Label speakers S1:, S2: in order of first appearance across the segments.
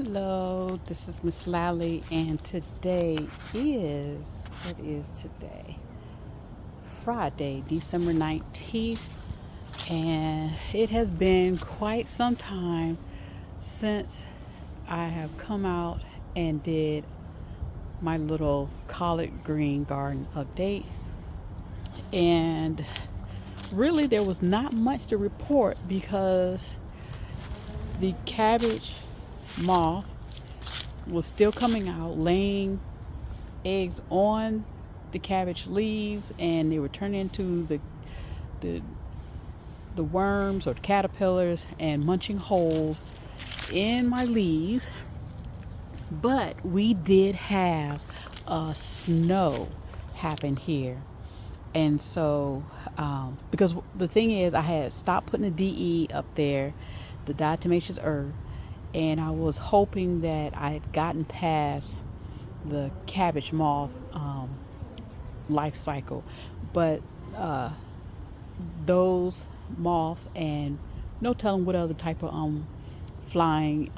S1: Hello, this is Miss Lally, and today is what is today? Friday, December 19th, and it has been quite some time since I have come out and did my little collard green garden update. And really, there was not much to report because the cabbage moth was still coming out, laying eggs on the cabbage leaves, and they were turning into the the worms or the caterpillars and munching holes in my leaves. But we did have a snow happen here, and so because the thing is, I had stopped putting the DE up there, the diatomaceous earth, and I was hoping that I had gotten past the cabbage moth life cycle, but those moths and no telling what other type of flying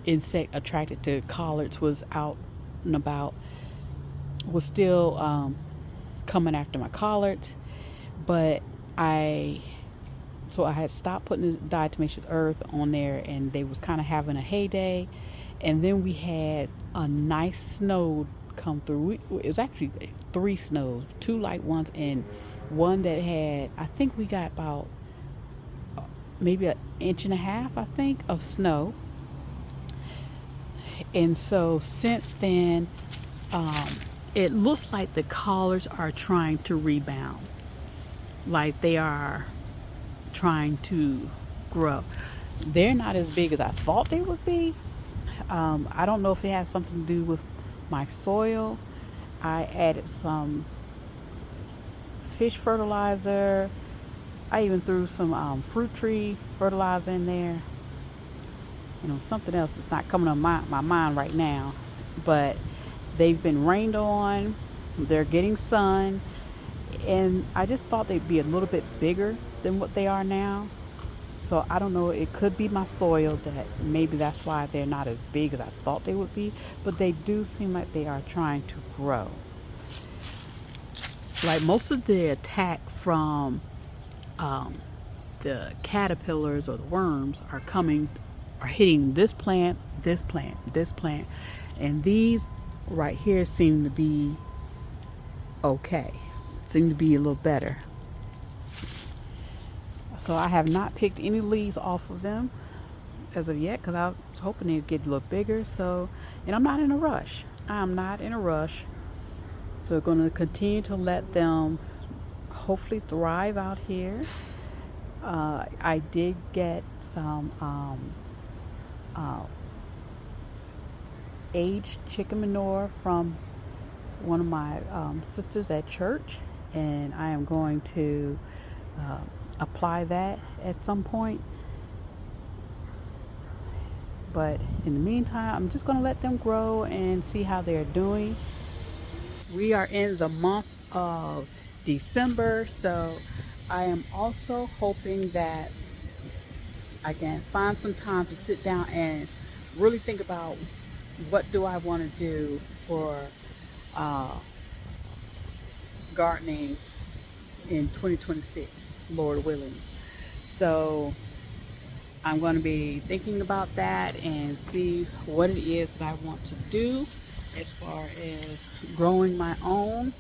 S1: insect attracted to collards was out and about, was still coming after my collards. But I had stopped putting the diatomaceous earth on there, and they was kind of having a heyday. And then we had a nice snow come through. It was actually 3 snows, 2 light ones and one that had, I think we got about maybe 1.5 inches, I think, of snow. And so since then, it looks like the collards are trying to rebound, like they are trying to grow. They're not as big as I thought they would be. I don't know if it has something to do with my soil. I added some fish fertilizer. I even threw some fruit tree fertilizer in there. Something else that's not coming on my mind right now. But they've been rained on. They're getting sun. And I just thought they'd be a little bit bigger than what they are now. So I don't know, it could be my soil, that maybe that's why they're not as big as I thought they would be. But they do seem like they are trying to grow. Like most of the attack from the caterpillars or the worms are hitting this plant, this plant, this plant. And these right here seem to be okay. Seem to be a little better. So I have not picked any leaves off of them as of yet, because I was hoping they'd get a little bigger. So, and I'm not in a rush. I'm not in a rush. So going to continue to let them hopefully thrive out here. I did get some aged chicken manure from one of my sisters at church, and I am going to apply that at some point. But in the meantime, I'm just going to let them grow and see how they're doing. We are in the month of December, so I am also hoping that I can find some time to sit down and really think about what do I want to do for gardening in 2026, Lord willing. So I'm going to be thinking about that and see what it is that I want to do as far as growing my own,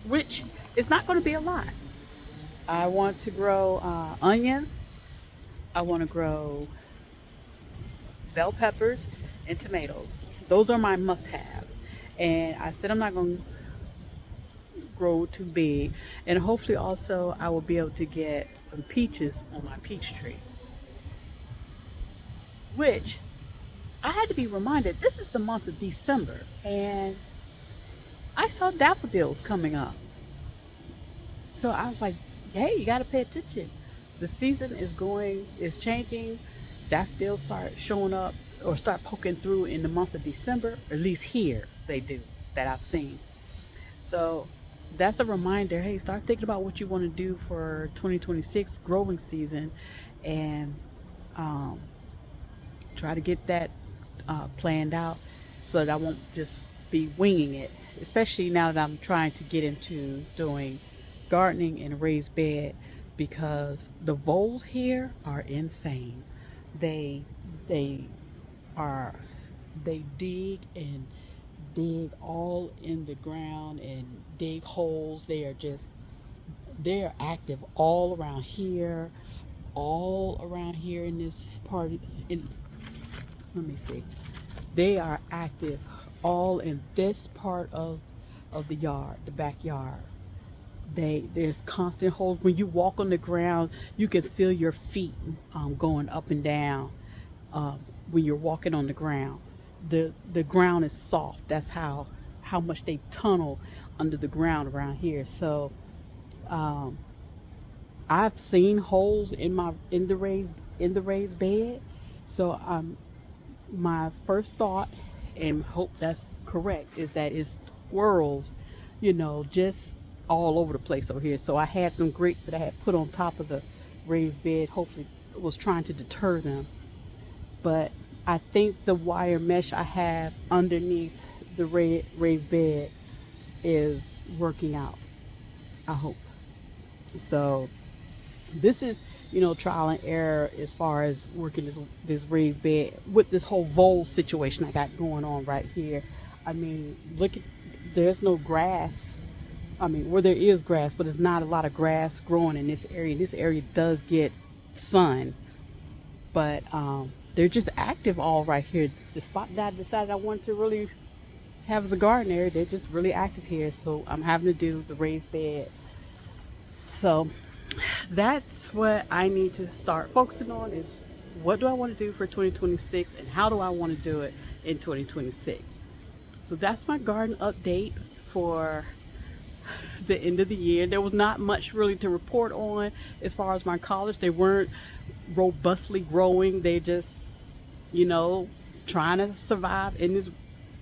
S1: which is not going to be a lot. I want to grow onions. I want to grow bell peppers and tomatoes. Those are my must-have. And I said I'm not going to grow too big. And hopefully also I will be able to get some peaches on my peach tree. Which I had to be reminded, this is the month of December, and I saw daffodils coming up. So I was like, hey, you got to pay attention. The season is changing. Daffodils start showing up or start poking through in the month of December. At least here they do, that I've seen. So that's a reminder. Hey, start thinking about what you want to do for 2026 growing season, and um, try to get that planned out so that I won't just be winging it, especially now that I'm trying to get into doing gardening in a raised bed, because the voles here are insane. They they are they dig all in the ground and dig holes. They are active all around here in this part. Let me see. They are active all in this part of the yard, the backyard. There's constant holes. When you walk on the ground, you can feel your feet going up and down when you're walking on the ground. The ground is soft. That's how much they tunnel under the ground around here. So um, I've seen holes in the raised bed. So my first thought, and hope that's correct, is that it's squirrels, just all over the place over here. So I had some grates that I had put on top of the raised bed. Hopefully, was trying to deter them. But I think the wire mesh I have underneath the raised bed is working out. I hope. So this is, trial and error as far as working this raised bed with this whole vole situation I got going on right here. I mean, there's no grass. I mean, where there is grass, but it's not a lot of grass growing in this area. This area does get sun, but they're just active all right here. The spot that I decided I wanted to really have as a garden area, they're just really active here. So I'm having to do the raised bed. So that's what I need to start focusing on, is what do I want to do for 2026 and how do I want to do it in 2026. So that's my garden update for the end of the year. There was not much really to report on as far as my collards. They weren't robustly growing. They just, trying to survive in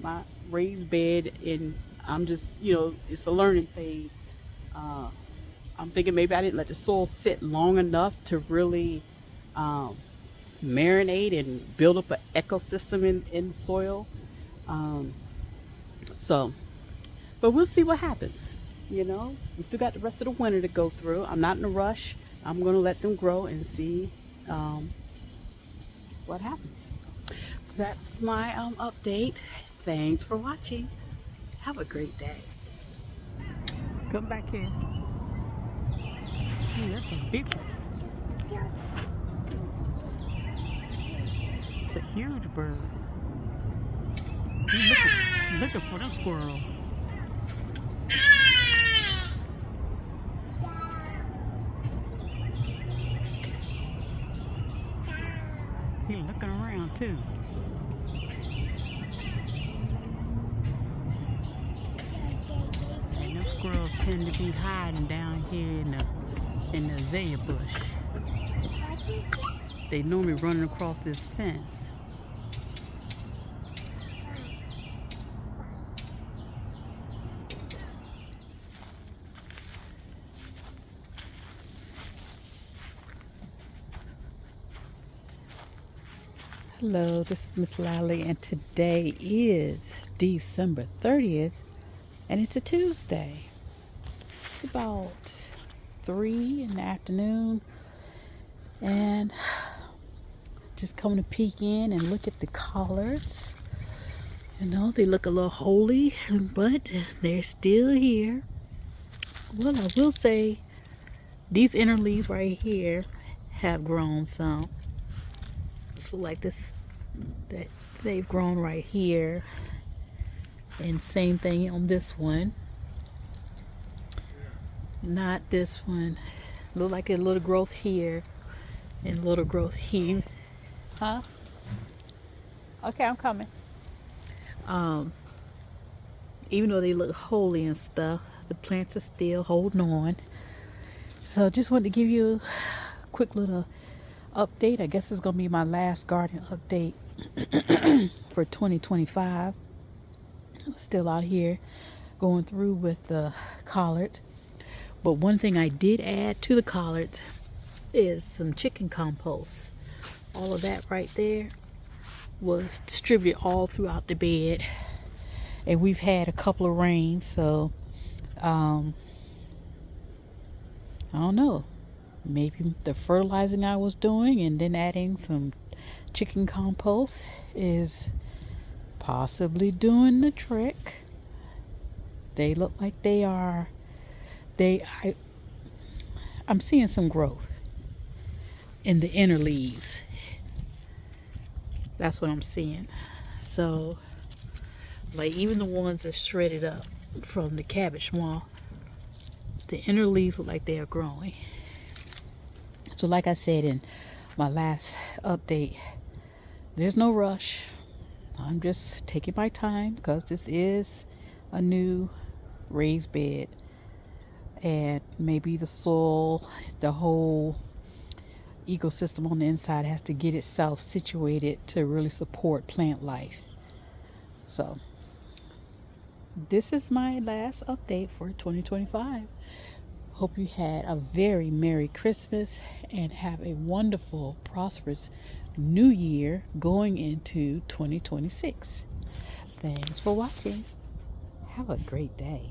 S1: my raised bed, and I'm just, it's a learning phase. I'm thinking maybe I didn't let the soil sit long enough to really marinate and build up an ecosystem in the soil. But we'll see what happens. We still got the rest of the winter to go through. I'm not in a rush. I'm going to let them grow and see what happens. So that's my update. Thanks for watching. Have a great day. Come back here. Ooh, that's a big one. It's a huge bird. He's looking for them squirrels. He's looking around too. And those squirrels tend to be hiding down here in the azalea bush. They normally running across this fence. Hello, this is Miss Lally, and today is December 30th, and it's a Tuesday. It's about 3 in the afternoon, and just coming to peek in and look at the collards. They look a little holy, but they're still here. Well, I will say these inner leaves right here have grown some. So like this, that they've grown right here, and same thing on this one. Not this one. Look like a little growth here and little growth here. Huh? Okay, I'm coming. Even though they look holy and stuff, the plants are still holding on. So just wanted to give you a quick little update. I guess it's gonna be my last garden update for 2025. I'm still out here going through with the collards. But one thing I did add to the collards is some chicken compost. all of that right there was distributed all throughout the bed. And we've had a couple of rains, so I don't know, maybe the fertilizing I was doing and then adding some chicken compost is possibly doing the trick. They look like they are. I'm seeing some growth in the inner leaves. That's what I'm seeing. So, like, even the ones that shredded up from the cabbage moth, the inner leaves look like they are growing. So like I said in my last update, there's no rush. I'm just taking my time because this is a new raised bed, and maybe the soil, the whole ecosystem on the inside has to get itself situated to really support plant life. So this is my last update for 2025. Hope you had a very Merry Christmas and have a wonderful, prosperous New Year going into 2026. Thanks for watching. Have a great day.